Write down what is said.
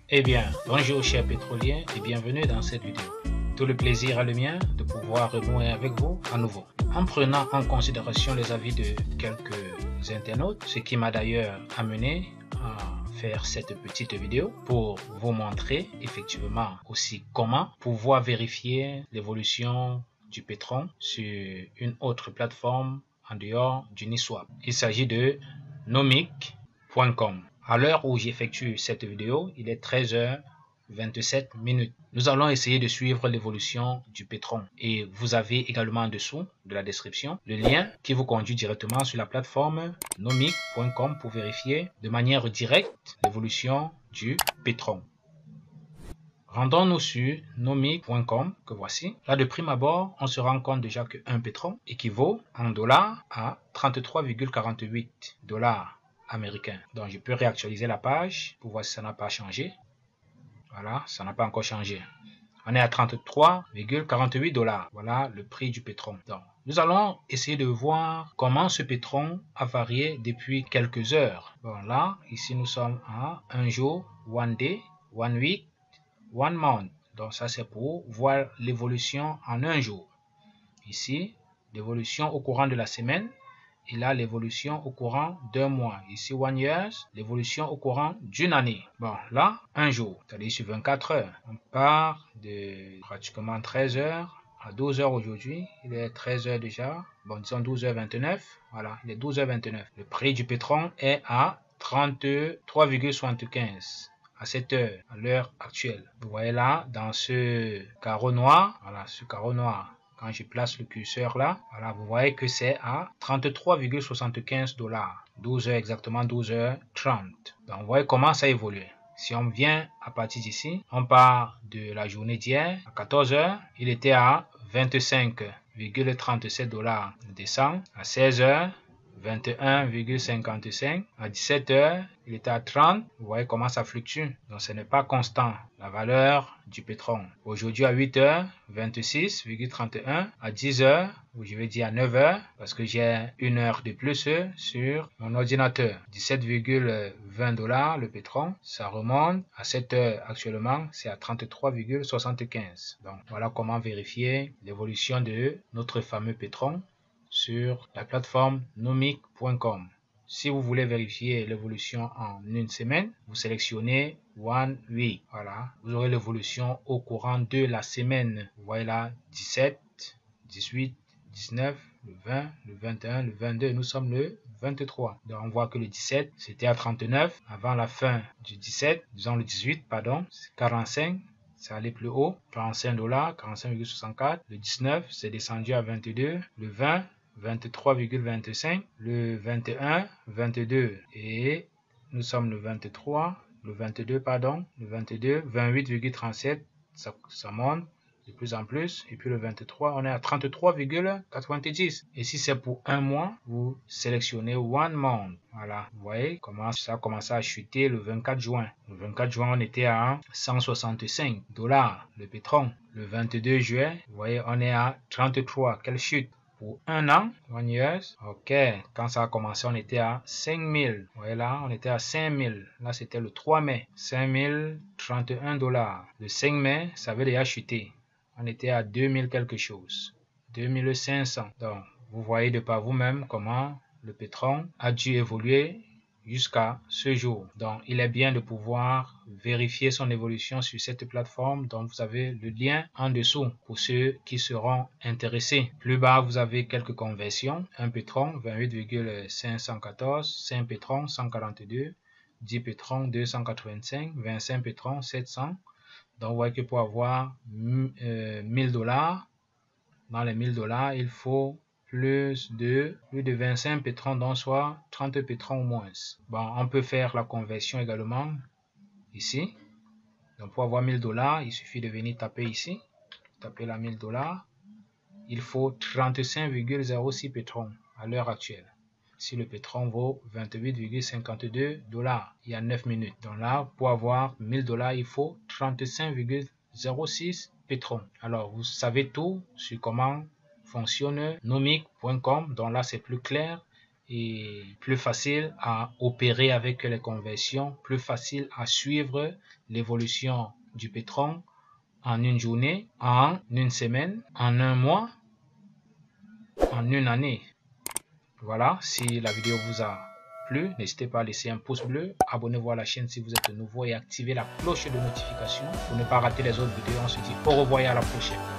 Eh bien, bonjour chers pétroliers et bienvenue dans cette vidéo. Tout le plaisir est le mien de pouvoir renouer avec vous à nouveau. En prenant en considération les avis de quelques internautes, ce qui m'a d'ailleurs amené à faire cette petite vidéo pour vous montrer effectivement aussi comment pouvoir vérifier l'évolution du pétrole sur une autre plateforme en dehors du Uniswap. Il s'agit de nomic.com. À l'heure où j'effectue cette vidéo, il est 13h27 minutes. Nous allons essayer de suivre l'évolution du pétrole et vous avez également en dessous de la description le lien qui vous conduit directement sur la plateforme nomic.com pour vérifier de manière directe l'évolution du pétrole. Rendons-nous sur nomic.com que voici. Là, de prime abord, on se rend compte déjà qu'un pétrole équivaut en dollars à 33,48 dollars américains. Donc, je peux réactualiser la page pour voir si ça n'a pas changé. Voilà, ça n'a pas encore changé. On est à 33,48 dollars. Voilà le prix du pétrole. Donc, nous allons essayer de voir comment ce pétrole a varié depuis quelques heures. Bon, là, ici, nous sommes à un jour, one day, one week, one month. Donc ça c'est pour voir l'évolution en un jour. Ici, l'évolution au courant de la semaine. Et là, l'évolution au courant d'un mois. Ici, one year, l'évolution au courant d'une année. Bon, là, un jour, c'est-à-dire sur 24 heures. On part de pratiquement 13 heures à 12 heures aujourd'hui. Il est 13 heures déjà. Bon, disons 12h29. Voilà, il est 12h29. Le prix du pétrole est à 33,75. à cette heure, à l'heure actuelle. Vous voyez là, dans ce carreau noir, voilà, ce carreau noir, quand je place le curseur là, voilà, vous voyez que c'est à 33,75 dollars. 12 heures exactement, 12h30. Donc, vous voyez comment ça évolue. Si on vient à partir d'ici, on part de la journée d'hier, à 14 heures, il était à 25,37 dollars de descente. À 16 heures, 21,55. À 17 heures, il était à 30. Vous voyez comment ça fluctue. Donc, ce n'est pas constant. La valeur du pétrole. Aujourd'hui, à 8 heures, 26,31. À 10 heures, ou je vais dire à 9 heures, parce que j'ai une heure de plus sur mon ordinateur. 17,20 dollars le pétrole. Ça remonte à 7 heures actuellement. C'est à 33,75. Donc, voilà comment vérifier l'évolution de notre fameux pétrole sur la plateforme nomic.com. Si vous voulez vérifier l'évolution en une semaine, vous sélectionnez One Week. Voilà, vous aurez l'évolution au courant de la semaine. Vous voyez là, 17, 18, 19, le 20, le 21, le 22. Nous sommes le 23. Donc on voit que le 17, c'était à 39. Avant la fin du 17, disons le 18, pardon, c'est 45. C'est allé plus haut, 45 dollars, 45,64. Le 19, c'est descendu à 22. Le 20, 23,25. Le 21, 22. Et nous sommes le 23, le 22, pardon. Le 22, 28,37. Ça monte de plus en plus. Et puis le 23, on est à 33,90. Et si c'est pour un mois, vous sélectionnez One Month. Voilà, vous voyez comment ça a commencé à chuter le 24 juin. Le 24 juin, on était à 165 dollars le pétrole. Le 22 juin, vous voyez, on est à 33. Quelle chute! Pour un an, 1 year, ok, quand ça a commencé, on était à 5000. Vous voyez là, on était à 5000. Là, c'était le 3 mai, 5031 dollars. Le 5 mai, ça avait déjà chuté. On était à 2000 quelque chose, 2500. Donc, vous voyez de par vous-même comment le pétrole a dû évoluer jusqu'à ce jour. Donc, il est bien de pouvoir vérifier son évolution sur cette plateforme. Donc, vous avez le lien en dessous pour ceux qui seront intéressés. Plus bas, vous avez quelques conversions. Un pétrole, 28,514. 5 pétrole, 142. 10 pétrole, 285. 25 pétrole, 700. Donc, vous voyez que pour avoir 1000 dollars, dans les 1000 dollars, il faut plus de 25 pétrons, donc soit 30 pétrons au moins. Bon, on peut faire la conversion également ici. Donc, pour avoir 1000 dollars, il suffit de venir taper ici. Taper la 1000 dollars. Il faut 35,06 pétrons à l'heure actuelle. Si le pétrole vaut 28,52 dollars, il y a 9 minutes. Donc là, pour avoir 1000 dollars, il faut 35,06 pétrons. Alors, vous savez tout sur comment fonctionne nomic.com. Donc là, c'est plus clair. et plus facile à opérer avec les conversions, plus facile à suivre l'évolution du pétrole en une journée, en une semaine, en un mois, en une année. Voilà, si la vidéo vous a plu, n'hésitez pas à laisser un pouce bleu, abonnez-vous à la chaîne si vous êtes nouveau et activez la cloche de notification pour ne pas rater les autres vidéos. On se dit au revoir et à la prochaine.